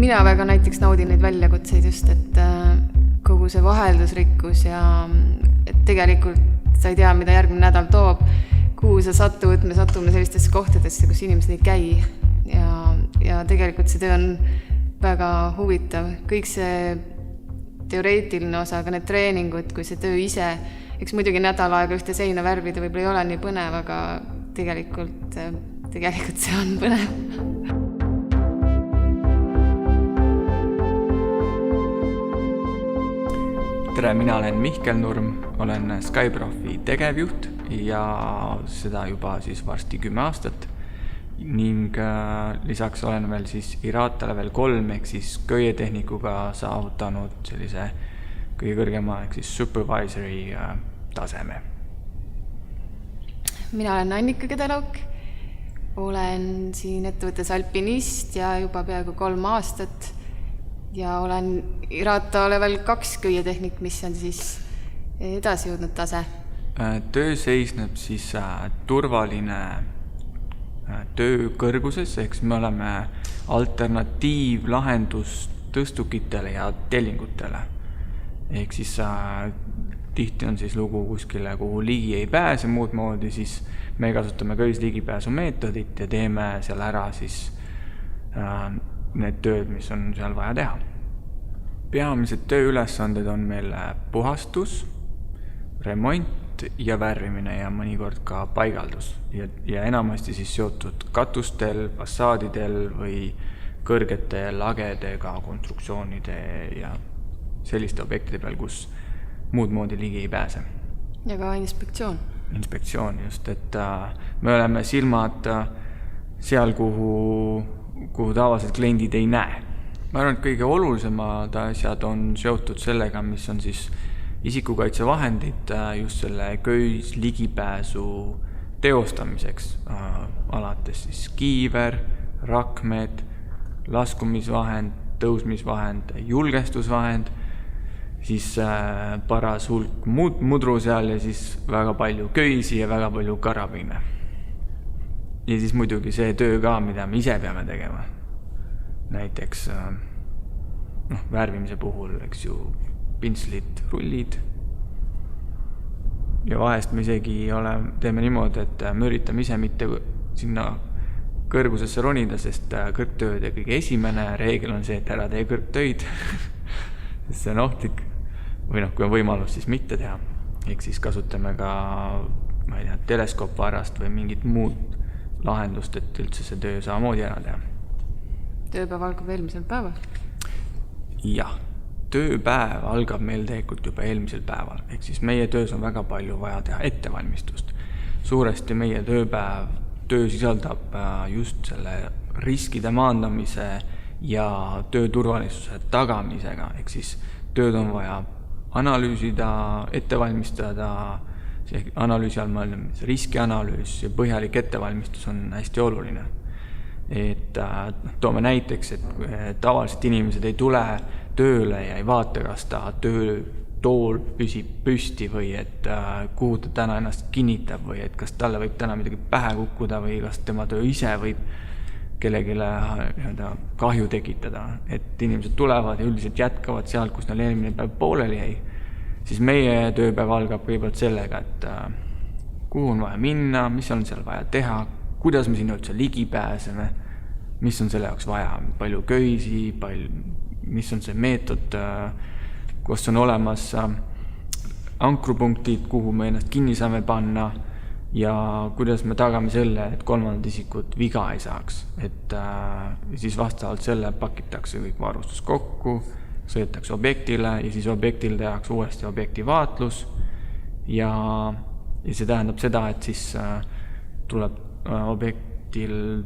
mina väga näiteks naudin neid väljakutseid just, et kogu see vaheldusrikkus ja et tegelikult sa ei tea, mida järgmine nädal toob, kuhu sa satud, me satume sellistesse kohtadesse, kus inimesed ei käi ja tegelikult see töö on väga huvitav. Kõik see teoreetiline osa, aga need treeningud, kui see töö ise, eks muidugi nädal aega ühte seina värvida võib-olla ei ole nii põnev, aga tegelikult see on põnev. Tere, mina olen Mihkel Nurm, olen SkyProfi tegevjuht ja seda juba siis varsti 10 aastat ning lisaks olen veel siis IRATA level 3 ehk siis köietehnikuga saavutanud sellise kõige kõrgema ehk siis supervisory taseme. Mina olen Annika Kedelauk, olen siin ettevõttes alpinist ja juba peaaegu 3 aastat ja olen IRATA level 2 köietehnik, mis on siis edasi jõudnud tase. Töö seisneb siis turvaline töö kõrguses, ehk me oleme alternatiivlahendus tõstukitele ja tellingutele. Ehk siis tihti on siis lugu kuskile, kuhu ligi ei pääse muud moodi, siis me kasutame köisligipääsu meetodit ja teeme seal ära siis need tööd, mis on seal vaja teha. Peamised tööülesanded on meil puhastus, remont ja värvimine ja mõnikord ka paigaldus ja enamasti siis seotud katustel, fassaadidel või kõrgete lagedega, konstruktsioonide ja selliste objektide peal, kus muud moodi ligi ei pääse. Ja ka inspektsioon. Inspektsioon just, et me oleme silmad seal, kuhu tavaliselt kliendid ei näe. Ma arvan, et kõige olulisemad asjad on seotud sellega, mis on siis isikukaitsevahendid just selle köis ligipääsu teostamiseks. Alates siis kiiver, rakmed, laskumisvahend, tõusmisvahend, julgestusvahend, siis paras hulk mudru seal ja siis väga palju köisi ja väga palju karabine. Ja siis muidugi see töö ka, mida me ise peame tegema. Näiteks värvimise puhul, eks ju, pintslid, rullid. Ja vahest me isegi teeme niimoodi, et me üritame ise mitte sinna kõrgusesse ronida, sest kõrgtööd ja kõige esimene reegel on see, et ära tee kõrgtöid, sest see on ohtlik. Või kui on võimalus, siis mitte teha. Ehk siis kasutame ka, ma ei tea, teleskoopvarast või mingit muud lahendust, et üldse see töö samamoodi ära teha. Tööpäev algab eelmisel päeval? Jah, tööpäev algab meil tegelikult juba eelmisel päeval. Ehk siis meie töös on väga palju vaja teha ettevalmistust. Suuresti meie töö sisaldab just selle riskide maandamise ja tööturvalisuse tagamisega. Ehk siis tööd on vaja analüüsida, ettevalmistada, analüüsi all mõeldes riskianalüüs ja põhjalik ettevalmistus on hästi oluline. Et toome näiteks, et tavaliselt inimesed ei tule tööle ja ei vaata, kas ta töötool püsib püsti või et kuhu ta täna ennast kinnitab või et kas talle võib täna midagi pähe kukkuda või kas tema töö ise võib kellegile kahju tekitada. Et inimesed tulevad ja üldiselt jätkavad seal, kus neil eelmine päev pooleli jäi. Siis meie tööpäev algab kõigepealt sellega, et kuhu on vaja minna, mis on seal vaja teha, kuidas me sinna üldse ligi pääseme, mis on selle jaoks vaja, palju köisi, mis on see meetod, kus on olemas ankrupunktid, kuhu me ennast kinni saame panna ja kuidas me tagame selle, et kolmandad isikud viga ei saaks. Et siis vastavalt selle pakitakse kõik varustus kokku, sõidetakse objektile ja siis objektil tehakse uuesti objekti vaatlus ja see tähendab seda, et siis tuleb objektil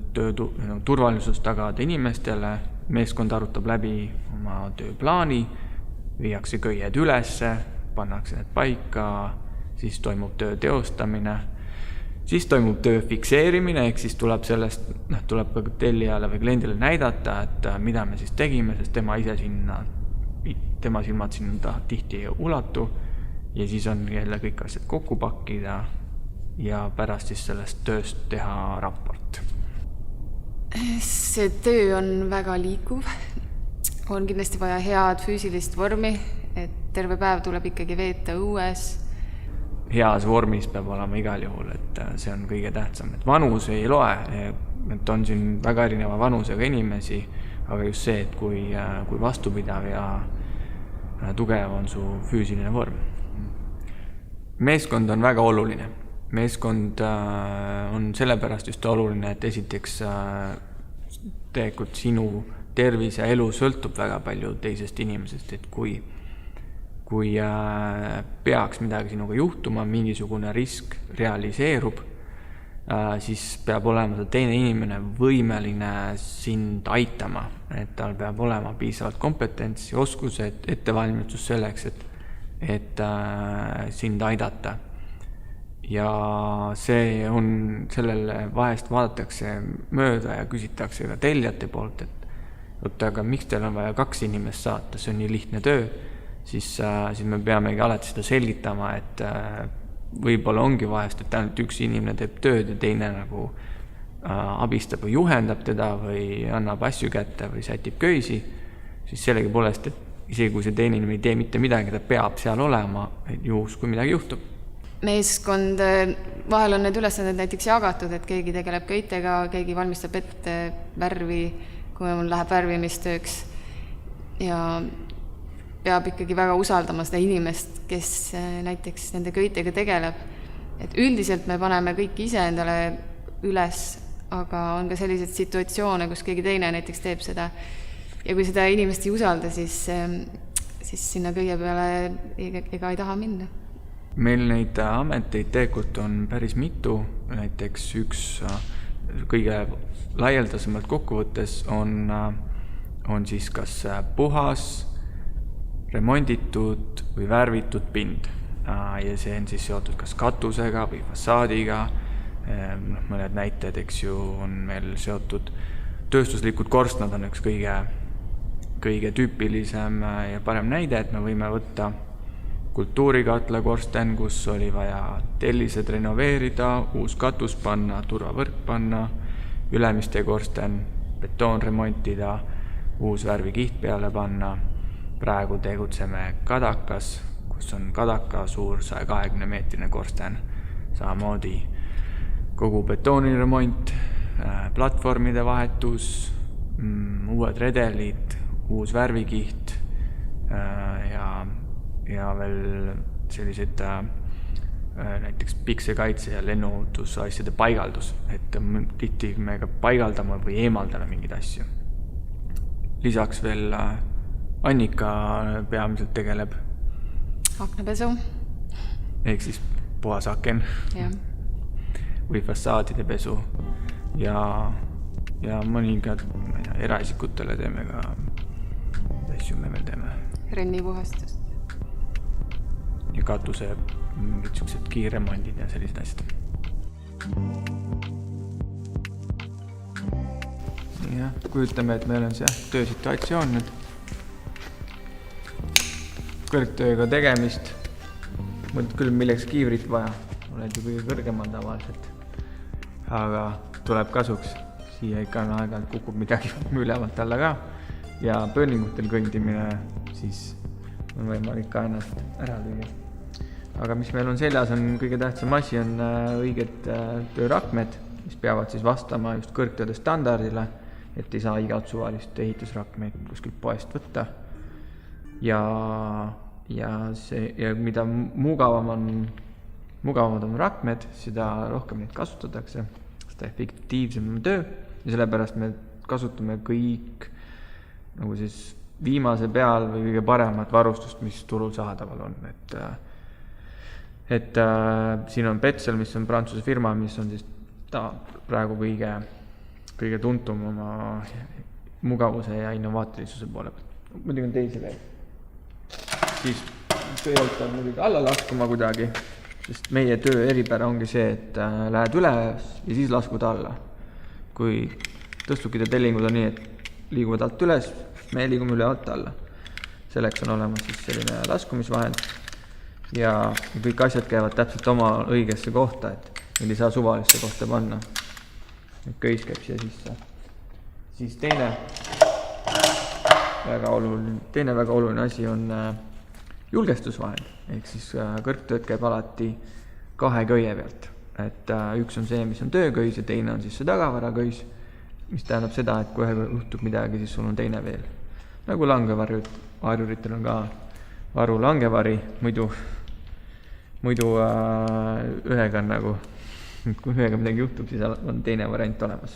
turvalisus tagada inimestele, meeskond arutab läbi oma tööplaani, viiakse köied ülesse, pannakse need paika, siis toimub töö teostamine, siis toimub töö fikseerimine, ehk siis tuleb ka tellijale või kliendile näidata, et mida me siis tegime, sest tema silmad sinna tihti ei ulatu ja siis on jälle kõik asjad kokku pakkida ja pärast siis sellest tööst teha raport. See töö on väga liikuv on kindlasti vaja head füüsilist vormi, et terve päev tuleb ikkagi veeta õues. Heas vormis peab olema igal juhul, et see on kõige tähtsam. Et vanus ei loe, et on siin väga erineva vanusega inimesi, aga just see, et kui vastupidav ja tugev on su füüsiline vorm. Meeskond on väga oluline. Meeskond on sellepärast just oluline, et esiteks tegelikult sinu tervis ja elu sõltub väga palju teisest inimesest, et kui peaks midagi sinuga juhtuma, mingisugune risk realiseerub, siis peab olema see teine inimene võimeline sind aitama, et tal peab olema piisavalt kompetents ja oskused, ettevalmistus selleks, et sind aidata. Ja see on, sellele vahest vaadatakse mööda ja küsitakse ka tellijate poolt, et aga miks teil on vaja 2 inimest saata, see on nii lihtne töö, siis me peamegi alati seda selgitama, et võib-olla ongi vahest, et ainult üks inimene teeb tööd ja teine nagu abistab või juhendab teda või annab asju kätte või sätib köisi, siis sellegi poolest, et isegi kui see teine inimene ei tee mitte midagi, ta peab seal olema, juhus kui midagi juhtub. Meeskond, vahel on need ülesanded näiteks jagatud, et keegi tegeleb köitega, keegi valmistab ette värvi, kui mul läheb värvimistööks ja peab ikkagi väga usaldama seda inimest, kes näiteks nende köitega tegeleb. Et üldiselt me paneme kõik ise endale üles, aga on ka selliseid situatsioone, kus keegi teine näiteks teeb seda. Ja kui seda inimest ei usalda, siis sinna kõige peale ega ei taha minna. Meil neid ameteid tegelikult on päris mitu, näiteks üks kõige laialdasemalt kokkuvõttes on siis kas puhas, remonditud või värvitud pind. Ja see on siis seotud kas katusega või fassaadiga. Mõned näited, eks ju, on meil seotud tööstuslikud korstnad on üks kõige tüüpilisem ja parem näide, et me võime võtta kultuurikatla korsten, kus oli vaja tellised renoveerida, uus katus panna, turvavõrk panna, ülemiste korsten, betoon remontida, uus värvikiht peale panna. Praegu tegutseme Kadakas, kus on Kadaka suur 120-meetrine korsten. Samamoodi kogu betooni remont, platvormide vahetus, uued redelid, uus värvikiht ja veel sellised näiteks piksekaitse ja lennuohutusasjade paigaldus, et tihti me ka paigaldame või eemaldame mingeid asju. Lisaks veel Annika peamiselt tegeleb aknapesu. Ehk siis puhas aken või fassaadide pesu ja mõningad eraisikutele teeme ka asju, me veel teeme. Rennipuhastust. Ja katuse mingid siuksed kiiremondid ja sellised asjad. Ja kujutame, et meil on see töösituatsioon nüüd. Kõrgtööga tegemist. Mõtled küll milleks kiivrit vaja. Oled ju kõige kõrgemal tavaliselt. Aga tuleb kasuks. Siia ikka aeg-ajalt kukub midagi ülevalt alla ka. Ja pöörlingutel kõndimine siis on võimalik ka ennast ära lüüa. Aga mis meil on seljas, on kõige tähtsam asi, on õiged töörakmed, mis peavad siis vastama just kõrgtööde standardile, et ei saa igat suvalist ehitusrakmeid kuskilt poest võtta. Ja mida mugavamad on rakmed, seda rohkem neid kasutatakse, seda efektiivsem on töö ja sellepärast me kasutame kõik nagu siis viimase peal või kõige paremat varustust, mis turul saadaval on. Et siin on Petzl, mis on Prantsuse firma, mis on siis praegu kõige tuntum oma mugavuse ja innovaatilisuse poole pealt. Muidugi on teisi veel. Siis kõigepealt on muidugi alla laskuma kuidagi, sest meie töö eripära ongi see, et lähed üles ja siis laskud alla. Kui tõstukide tellingud on nii, et liiguvad alt üles, me liigume üle alt alla. Selleks on olemas siis selline laskumisvahend ja kõik asjad käivad täpselt oma õigesse kohta, et meil ei saa suvalisse kohta panna. Köis käib siia sisse. Siis teine teine väga oluline asi on julgestusvahend, ehk siis kõrgtööd käib alati 2 köie pealt. Et üks on see, mis on töököis ja teine on siis see tagavaraköis, mis tähendab seda, et kui juhtub midagi, siis sul on teine veel. Nagu langevarjuritel on ka varu langevari, muidu ühega nagu, kui ühega midagi juhtub, siis on teine variant olemas.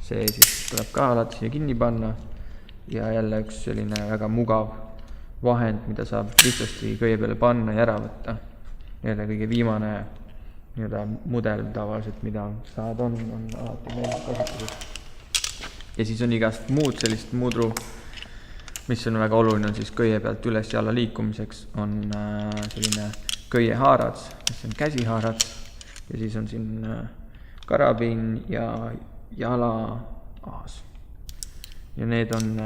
See siis tuleb ka alati siia kinni panna ja jälle üks selline väga mugav vahend, mida saab lihtsasti köie peale panna ja ära võtta. Jälle kõige viimane mudel tavaliselt, mida saad on alati meil kasutuses. Ja siis on igast muud sellist mudru, mis on väga oluline, on siis köie pealt üles ja alla liikumiseks, on selline köiehaarats, mis on käsihaarats ja siis on siin karabin ja jalaahas. Ja need on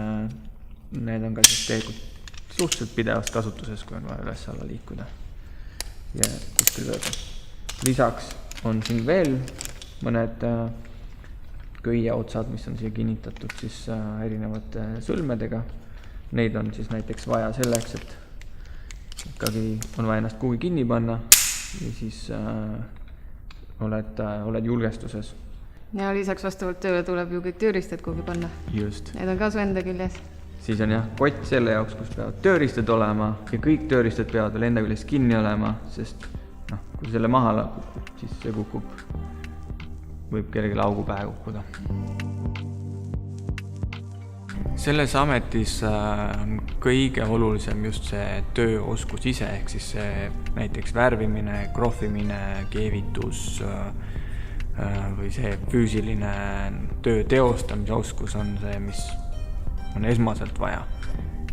ka siis tegelikult suhteliselt pidevas kasutuses, kui on vaja üles alla liikuda ja kuskil lööda. Lisaks on siin veel mõned köie otsad, mis on siia kinnitatud siis erinevate sõlmedega. Neid on siis näiteks vaja selleks, et ikkagi on vaja ennast kuhugi kinni panna ja siis oled julgestuses. Ja lisaks vastavalt tööle tuleb ju kõik tööriistad kuhugi panna. Just. Need on ka su enda küljes. Siis on kott selle jaoks, kus peavad tööriistad olema ja kõik tööriistad peavad veel enda küljes kinni olema, sest kui selle maha kukub, siis see võib kellelegi augu pähe kukkuda. Selles ametis on kõige olulisem just see tööoskus ise, ehk siis see näiteks värvimine, krohvimine, keevitus või see füüsiline töö teostamise oskus on see, mis on esmaselt vaja.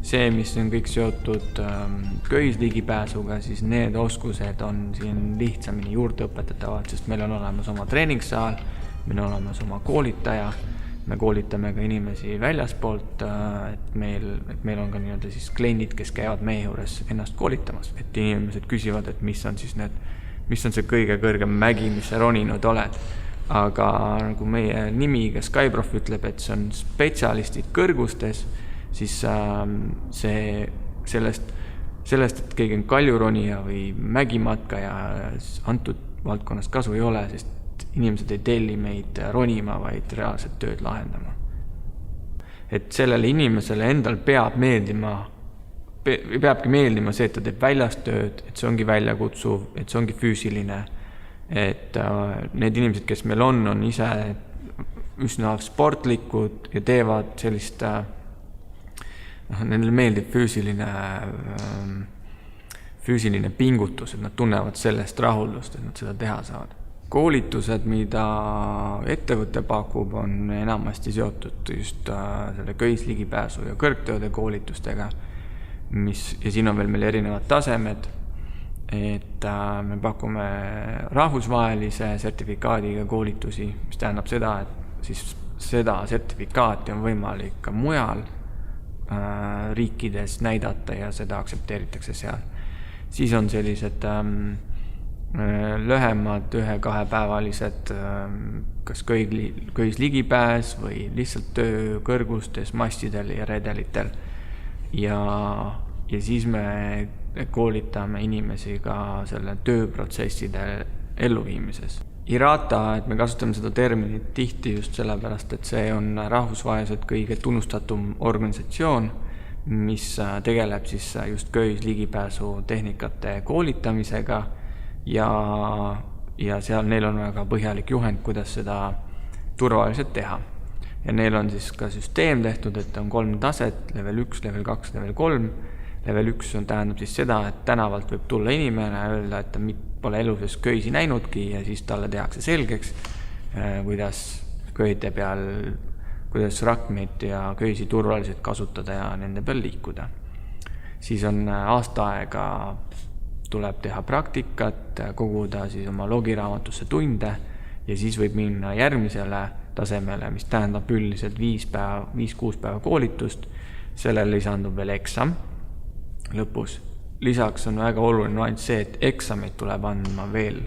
See, mis on kõik seotud köisligipääsuga, siis need oskused on siin lihtsamini juurde õpetatavad, sest meil on olemas oma treeningsaal, meil on olemas oma koolitaja, me koolitame ka inimesi väljaspoolt, et meil on ka siis kliendid, kes käivad meie juures ennast koolitamas, et inimesed küsivad, et mis on see kõige kõrgem mägi, mis sa roninud oled. Aga nagu meie nimi ka Skyprof ütleb, et see on spetsialistid kõrgustes, siis sellest, et keegi on kaljuronija või mägimatkaja antud valdkonnas kasu ei ole, sest inimesed ei telli meid ronima, vaid reaalset tööd lahendama. Et sellele inimesele endal peabki meeldima see, et ta teeb väljas tööd, et see ongi väljakutsuv, et see ongi füüsiline, et need inimesed, kes meil on ise üsna sportlikud ja teevad sellist, nendele meeldib füüsiline pingutus, et nad tunnevad sellest rahuldust, et nad seda teha saavad. Koolitused, mida ettevõte pakub, on enamasti seotud just selle köisligipääsu ja kõrgtööde koolitustega, ja siin on veel meil erinevad tasemed, et me pakume rahvusvahelise sertifikaadiga koolitusi, mis tähendab seda, et siis seda sertifikaati on võimalik ka mujal riikides näidata ja seda aktsepteeritakse seal. Siis on sellised lühemad 1-2 päevalised kas köisligipääs või lihtsalt töö kõrgustes, mastidel ja redelitel. Ja siis me koolitame inimesi ka selle tööprotsesside elluviimises. IRATA, et me kasutame seda terminit tihti just sellepärast, et see on rahvusvaheliselt kõige tunnustatum organisatsioon, mis tegeleb siis just köisligipääsu tehnikate koolitamisega ja seal neil on väga põhjalik juhend, kuidas seda turvaliselt teha. Ja neil on siis ka süsteem tehtud, et on 3 taset, level 1, level 2, level 3. Level 1 tähendab siis seda, et tänavalt võib tulla inimene ja öelda, et ta pole eluses köisi näinudki ja siis talle tehakse selgeks, kuidas köide peal, kuidas rakmeid ja köisi turvaliselt kasutada ja nende peal liikuda. Siis on aasta aega tuleb teha praktikat, koguda siis oma logiraamatusse tunde ja siis võib minna järgmisele tasemele, mis tähendab üldiselt 5-6 päeva koolitust. Sellele lisandub veel eksam lõpus. Lisaks on väga oluline ainult see, et eksamid tuleb andma veel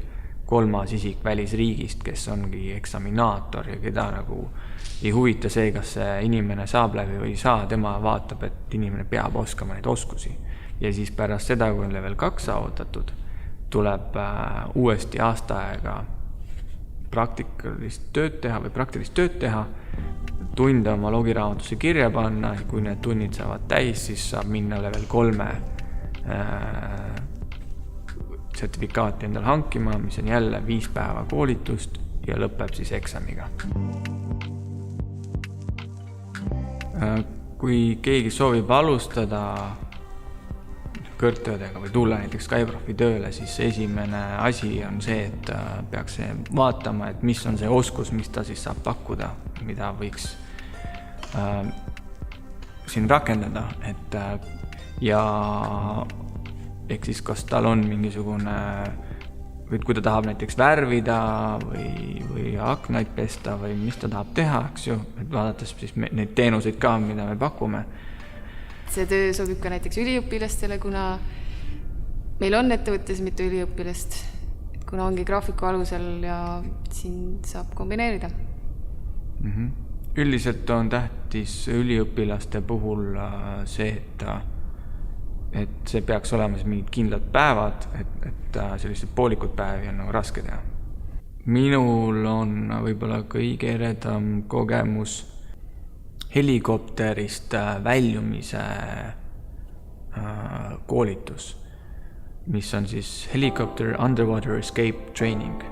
kolmas isik välisriigist, kes ongi eksaminaator ja keda nagu ei huvita see, kas see inimene saab läbi või ei saa, tema vaatab, et inimene peab oskama neid oskusi. Ja siis pärast seda, kui on level 2 saavutatud, tuleb uuesti aasta aega praktilist tööd teha, tunde oma logiraamatusse kirja panna, kui need tunnid saavad täis, siis saab minna level 3 sertifikaati endale hankima, mis on jälle 5 päeva koolitust ja lõpeb siis eksamiga. Kui keegi soovib alustada kõrgtöödega või tulla näiteks SkyProfi tööle, siis esimene asi on see, et peaks vaatama, et mis on see oskus, mis ta siis saab pakkuda, mida võiks siin rakendada, ja ehk siis kas tal on mingisugune, või kui ta tahab näiteks värvida või aknaid pesta või mis ta tahab teha, eks ju, et vaadates siis neid teenuseid ka, mida me pakume. See töö sobib ka näiteks üliõpilastele, kuna meil on ettevõttes mitu üliõpilast, kuna ongi graafiku alusel ja siin saab kombineerida. Üldiselt on tähtis üliõpilaste puhul see, et see peaks olema mingid kindlad päevad, et sellised poolikud päevi on nagu raske teha. Minul on võib-olla kõige eredam kogemus helikopterist väljumise koolitus, mis on siis Helicopter Underwater Escape Training.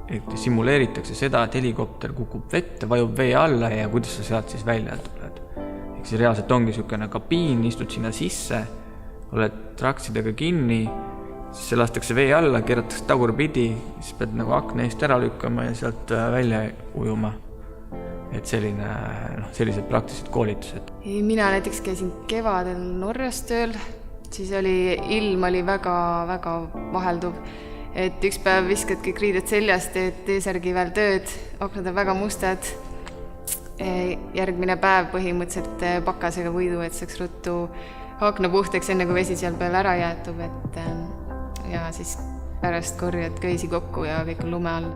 Et simuleeritakse seda, et helikopter kukub vette, vajub vee alla ja kuidas sa sealt siis välja tuled. Ehk siis reaalselt ongi niisugune kabiin, istud sinna sisse, oled traksidega kinni, siis see lastakse vee alla, keeratakse tagurpidi, siis pead nagu akna eest ära lükkama ja sealt välja ujuma. Et sellised praktilised koolitused. Mina näiteks käisin kevadel Norras tööl, siis ilm oli väga vahelduv. Et üks päev viskad kõik riided seljast, et T-särgi veel tööd, aknad on väga mustad. Järgmine päev põhimõtteliselt pakasega võidu, et saaks ruttu akna puhtaks, enne kui vesi seal peal ära jäetub. Ja siis pärast korjad köisi kokku ja kõik on lume all.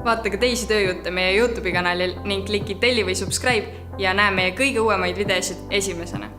Vaata ka teisi tööjutte meie YouTube'i kanalil ning kliki telli või subscribe ja näe meie kõige uuemaid videosid esimesena.